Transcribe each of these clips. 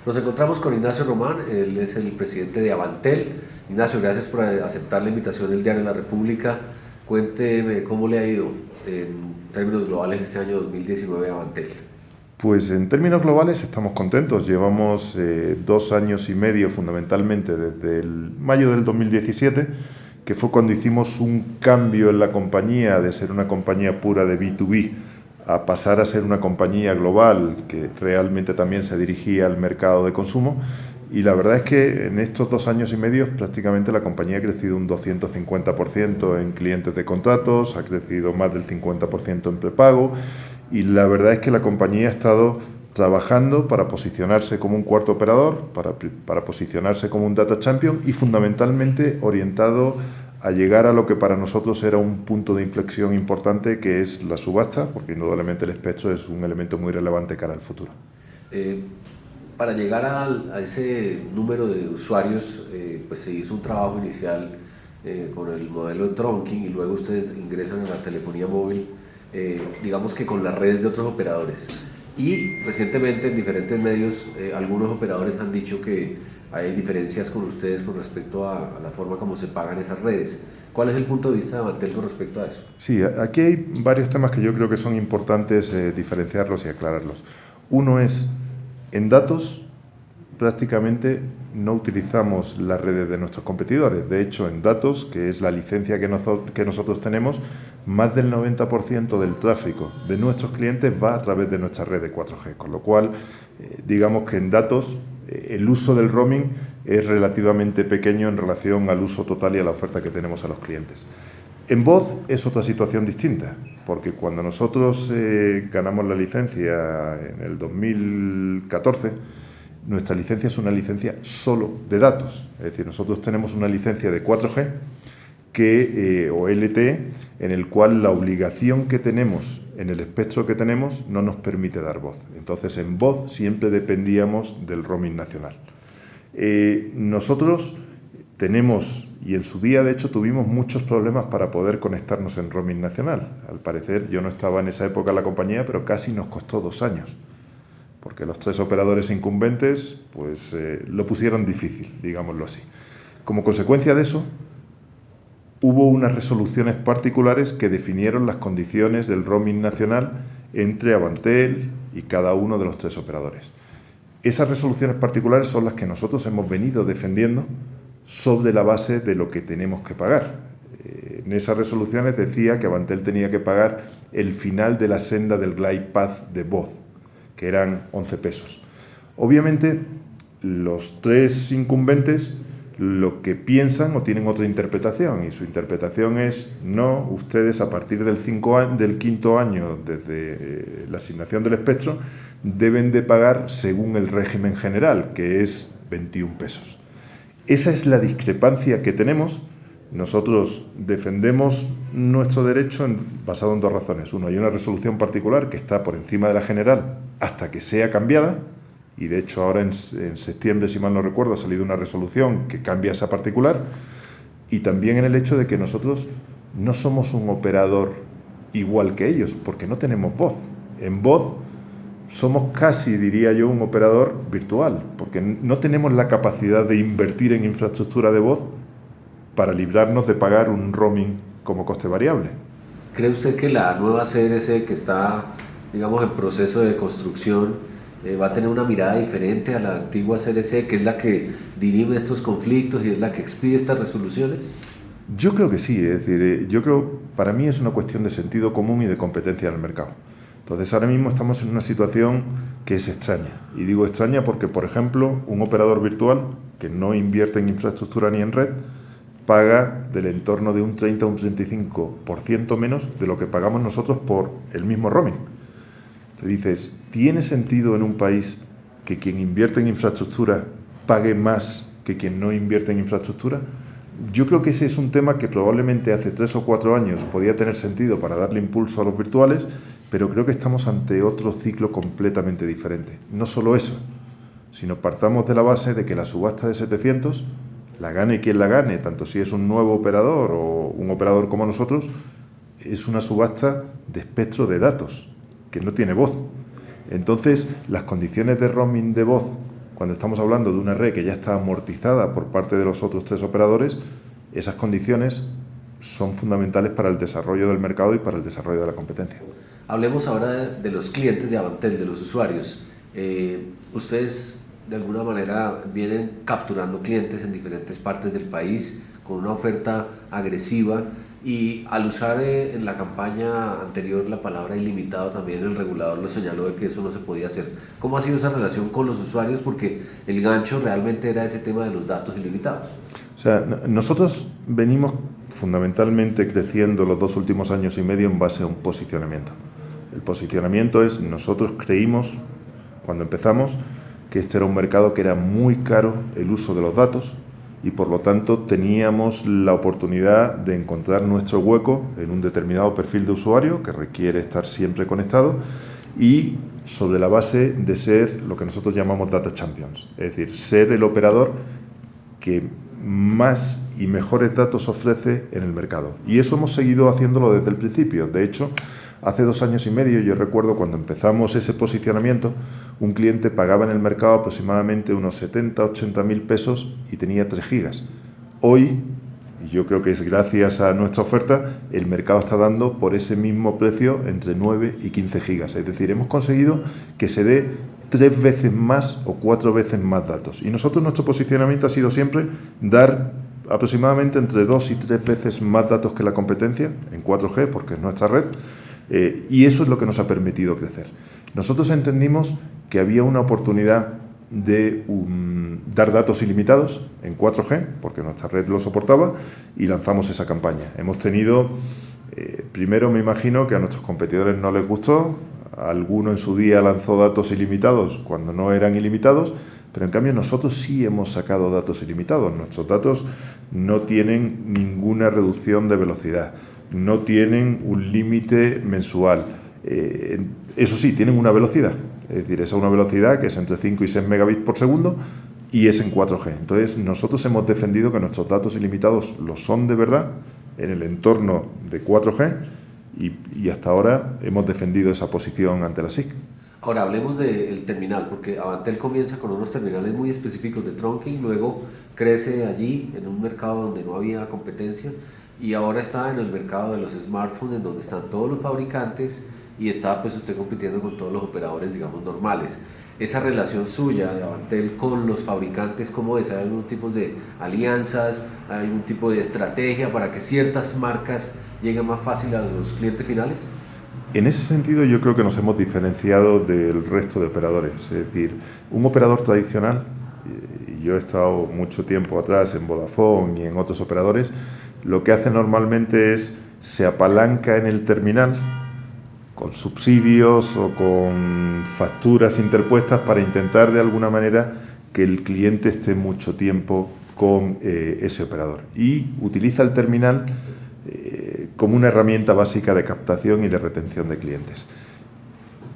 Nos encontramos con Ignacio Román, él es el presidente de Avantel. Ignacio, gracias por aceptar la invitación del Diario de la República. Cuénteme cómo le ha ido en términos globales este año 2019 a Avantel. Pues en términos globales estamos contentos. Llevamos 2 años y medio fundamentalmente desde el mayo del 2017, que fue cuando hicimos un cambio en la compañía de ser una compañía pura de B2B a pasar a ser una compañía global que realmente también se dirigía al mercado de consumo. Y la verdad es que en estos 2 años y medio prácticamente la compañía ha crecido un 250% en clientes de contratos, ha crecido más del 50% en prepago, y la verdad es que la compañía ha estado trabajando para posicionarse como un cuarto operador, para posicionarse como un data champion y fundamentalmente orientado a llegar a lo que para nosotros era un punto de inflexión importante, que es la subasta, porque indudablemente el espectro es un elemento muy relevante cara al futuro. Para llegar a ese número de usuarios, pues se hizo un trabajo inicial con el modelo de trunking y luego ustedes ingresan a la telefonía móvil, digamos que con las redes de otros operadores. Y recientemente en diferentes medios algunos operadores han dicho que hay diferencias con ustedes con respecto a la forma como se pagan esas redes. ¿Cuál es el punto de vista de Avantel con respecto a eso? Sí, aquí hay varios temas que yo creo que son importantes diferenciarlos y aclararlos. Uno es, en datos prácticamente no utilizamos las redes de nuestros competidores. De hecho, en datos, que es la licencia que nosotros tenemos, más del 90% del tráfico de nuestros clientes va a través de nuestra red de 4G, con lo cual, digamos que en datos el uso del roaming es relativamente pequeño en relación al uso total y a la oferta que tenemos a los clientes. En voz es otra situación distinta, porque cuando nosotros ganamos la licencia en el 2014, nuestra licencia es una licencia solo de datos. Es decir, nosotros tenemos una licencia de 4G o LTE, en el cual la obligación que tenemos en el espectro que tenemos no nos permite dar voz. Entonces, en voz siempre dependíamos del roaming nacional. Nosotros tenemos, y en su día de hecho tuvimos muchos problemas para poder conectarnos en roaming nacional. Al parecer, yo no estaba en esa época en la compañía, pero casi nos costó 2 años. Porque los 3 operadores incumbentes pues, lo pusieron difícil, digámoslo así. Como consecuencia de eso, hubo unas resoluciones particulares que definieron las condiciones del roaming nacional entre Avantel y cada uno de los 3 operadores. Esas resoluciones particulares son las que nosotros hemos venido defendiendo sobre la base de lo que tenemos que pagar. En esas resoluciones decía que Avantel tenía que pagar el final de la senda del glide path de voz, que eran 11 pesos. Obviamente, los 3 incumbentes lo que piensan o tienen otra interpretación, y su interpretación es: no, ustedes a partir del 5.º año desde la asignación del espectro deben de pagar según el régimen general, que es 21 pesos. Esa es la discrepancia que tenemos. Nosotros defendemos nuestro derecho basado en 2 razones. Uno, hay una resolución particular que está por encima de la general hasta que sea cambiada, y de hecho ahora en septiembre, si mal no recuerdo, ha salido una resolución que cambia esa particular, y también en el hecho de que nosotros no somos un operador igual que ellos, porque no tenemos voz. En voz somos casi, diría yo, un operador virtual, porque no tenemos la capacidad de invertir en infraestructura de voz para librarnos de pagar un roaming como coste variable. ¿Cree usted que la nueva CRC, que está, digamos, en proceso de construcción, va a tener una mirada diferente a la antigua CRC, que es la que dirime estos conflictos y es la que expide estas resoluciones? Yo creo que sí, es decir, para mí es una cuestión de sentido común y de competencia del mercado. Entonces, ahora mismo estamos en una situación que es extraña. Y digo extraña porque, por ejemplo, un operador virtual que no invierte en infraestructura ni en red paga del entorno de un 30 o un 35% menos de lo que pagamos nosotros por el mismo roaming. Te dices, ¿tiene sentido en un país que quien invierte en infraestructura pague más que quien no invierte en infraestructura? Yo creo que ese es un tema que probablemente hace 3 o 4 años podía tener sentido para darle impulso a los virtuales, pero creo que estamos ante otro ciclo completamente diferente. No solo eso, sino partamos de la base de que la subasta de 700, la gane quien la gane, tanto si es un nuevo operador o un operador como nosotros, es una subasta de espectro de datos, que no tiene voz. Entonces, las condiciones de roaming de voz Cuando estamos hablando de una red que ya está amortizada por parte de los otros 3 operadores, esas condiciones son fundamentales para el desarrollo del mercado y para el desarrollo de la competencia. Hablemos ahora de los clientes de Avantel, de los usuarios. Ustedes de alguna manera vienen capturando clientes en diferentes partes del país con una oferta agresiva, y al usar en la campaña anterior la palabra ilimitado, también el regulador lo señaló de que eso no se podía hacer. ¿Cómo ha sido esa relación con los usuarios? Porque el gancho realmente era ese tema de los datos ilimitados. O sea, nosotros venimos fundamentalmente creciendo los 2 últimos años y medio en base a un posicionamiento. El posicionamiento es, nosotros creímos, cuando empezamos, que este era un mercado que era muy caro el uso de los datos, y por lo tanto teníamos la oportunidad de encontrar nuestro hueco en un determinado perfil de usuario que requiere estar siempre conectado, y sobre la base de ser lo que nosotros llamamos Data Champions, es decir, ser el operador que más y mejores datos ofrece en el mercado. Y eso hemos seguido haciéndolo desde el principio. De hecho, hace 2 años y medio, yo recuerdo cuando empezamos ese posicionamiento, un cliente pagaba en el mercado aproximadamente unos 70, 80 mil pesos y tenía 3 gigas. Hoy, y yo creo que es gracias a nuestra oferta, el mercado está dando por ese mismo precio entre 9 y 15 gigas. Es decir, hemos conseguido que se dé 3 veces más o 4 veces más datos. Y nosotros, nuestro posicionamiento ha sido siempre dar aproximadamente entre 2 y 3 veces más datos que la competencia en 4G, porque es nuestra red. Y eso es lo que nos ha permitido crecer. Nosotros entendimos que había una oportunidad de dar datos ilimitados en 4G, porque nuestra red lo soportaba, y lanzamos esa campaña. Hemos tenido, primero me imagino que a nuestros competidores no les gustó, alguno en su día lanzó datos ilimitados cuando no eran ilimitados, pero en cambio nosotros sí hemos sacado datos ilimitados. Nuestros datos no tienen ninguna reducción de velocidad, no tienen un límite mensual. Eso sí, tienen una velocidad, es decir, es una velocidad que es entre 5 y 6 megabits por segundo y es en 4G. Entonces, nosotros hemos defendido que nuestros datos ilimitados lo son de verdad en el entorno de 4G y hasta ahora hemos defendido esa posición ante la SIC. Ahora hablemos del terminal, porque Avantel comienza con unos terminales muy específicos de trunking, luego crece allí en un mercado donde no había competencia, y ahora está en el mercado de los smartphones, en donde están todos los fabricantes, y está pues usted compitiendo con todos los operadores, digamos, normales. Esa relación suya de Avantel con los fabricantes, ¿cómo es? ¿Hay algún tipo de alianzas, hay algún tipo de estrategia para que ciertas marcas lleguen más fácil a los clientes finales? En ese sentido, yo creo que nos hemos diferenciado del resto de operadores. Es decir, un operador tradicional, y yo he estado mucho tiempo atrás en Vodafone y en otros operadores, lo que hace normalmente es se apalanca en el terminal con subsidios o con facturas interpuestas para intentar de alguna manera que el cliente esté mucho tiempo con ese operador, y utiliza el terminal como una herramienta básica de captación y de retención de clientes.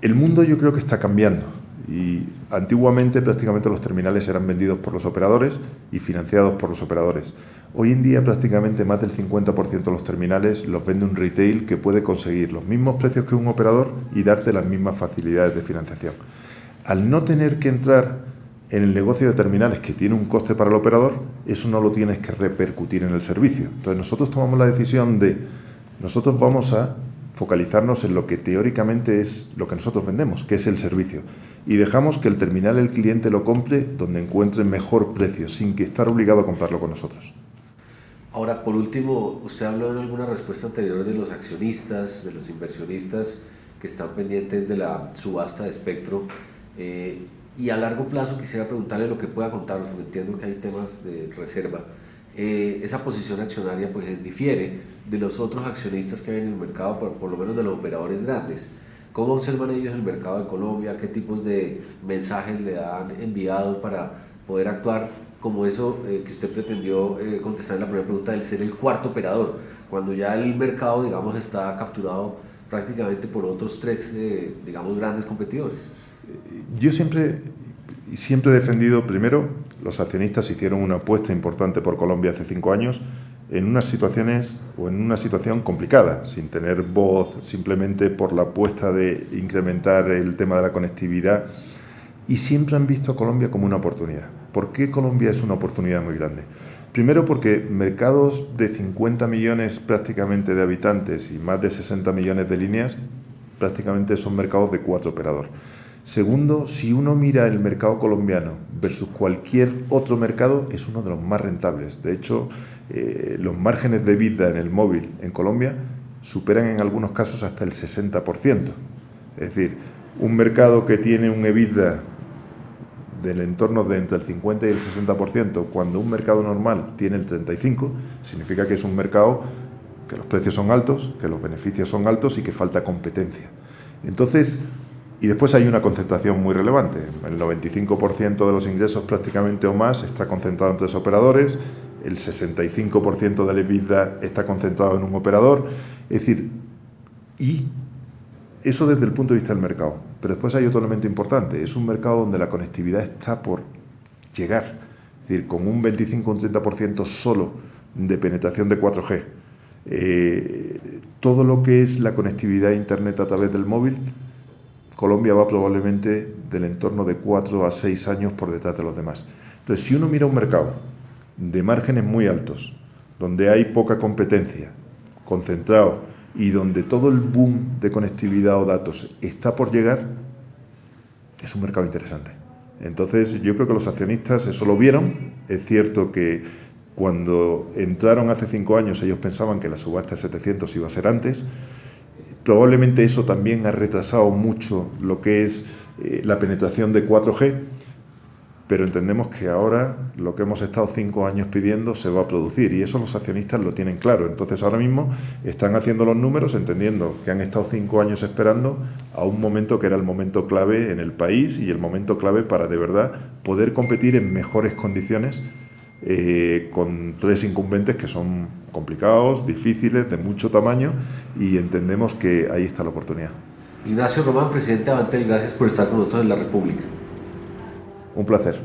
El mundo yo creo que está cambiando, y antiguamente prácticamente los terminales eran vendidos por los operadores y financiados por los operadores. Hoy en día prácticamente más del 50% de los terminales los vende un retail que puede conseguir los mismos precios que un operador y darte las mismas facilidades de financiación. Al no tener que entrar en el negocio de terminales, que tiene un coste para el operador, eso no lo tienes que repercutir en el servicio. Entonces nosotros tomamos la decisión de, nosotros vamos a focalizarnos en lo que teóricamente es lo que nosotros vendemos, que es el servicio, y dejamos que el terminal el cliente lo compre donde encuentre mejor precio, sin que estar obligado a comprarlo con nosotros. Ahora, por último, usted habló en alguna respuesta anterior de los accionistas, de los inversionistas que están pendientes de la subasta de espectro, y a largo plazo quisiera preguntarle lo que pueda contarnos, porque entiendo que hay temas de reserva. Esa posición accionaria pues difiere de los otros accionistas que hay en el mercado, por lo menos de los operadores grandes. ¿Cómo observan ellos el mercado de Colombia? ¿Qué tipos de mensajes le han enviado para poder actuar como eso que usted pretendió contestar en la primera pregunta, del ser el cuarto operador, cuando ya el mercado, digamos, está capturado prácticamente por otros 3, digamos, grandes competidores? Yo siempre he defendido, primero, los accionistas hicieron una apuesta importante por Colombia hace 5 años en unas situaciones o en una situación complicada, sin tener voz, simplemente por la apuesta de incrementar el tema de la conectividad. y siempre han visto a Colombia como una oportunidad. ¿Por qué Colombia es una oportunidad muy grande? Primero porque mercados de 50 millones prácticamente de habitantes y más de 60 millones de líneas prácticamente son mercados de 4 operadores. Segundo, si uno mira el mercado colombiano versus cualquier otro mercado, es uno de los más rentables. De hecho, los márgenes de EBITDA en el móvil en Colombia superan en algunos casos hasta el 60%. Es decir, un mercado que tiene un EBITDA del entorno de entre el 50 y el 60%, cuando un mercado normal tiene el 35%, significa que es un mercado que los precios son altos, que los beneficios son altos y que falta competencia. Entonces, y después hay una concentración muy relevante. El 95% de los ingresos prácticamente o más está concentrado en 3 operadores, el 65% del EBITDA está concentrado en un operador. Es decir, y eso desde el punto de vista del mercado. Pero después hay otro elemento importante. Es un mercado donde la conectividad está por llegar. Es decir, con un 25 o un 30% solo de penetración de 4G. Todo lo que es la conectividad a Internet a través del móvil, Colombia va probablemente del entorno de 4 a 6 años por detrás de los demás. Entonces, si uno mira un mercado de márgenes muy altos, donde hay poca competencia, concentrado, y donde todo el boom de conectividad o datos está por llegar, es un mercado interesante. Entonces, yo creo que los accionistas eso lo vieron. Es cierto que cuando entraron hace 5 años ellos pensaban que la subasta de 700 iba a ser antes. Probablemente eso también ha retrasado mucho lo que es la penetración de 4G, pero entendemos que ahora lo que hemos estado 5 años pidiendo se va a producir y eso los accionistas lo tienen claro. Entonces ahora mismo están haciendo los números entendiendo que han estado 5 años esperando a un momento que era el momento clave en el país y el momento clave para de verdad poder competir en mejores condiciones con 3 incumbentes que son complicados, difíciles, de mucho tamaño, y entendemos que ahí está la oportunidad. Ignacio Román, presidente de Avantel, gracias por estar con nosotros en La República. Un placer.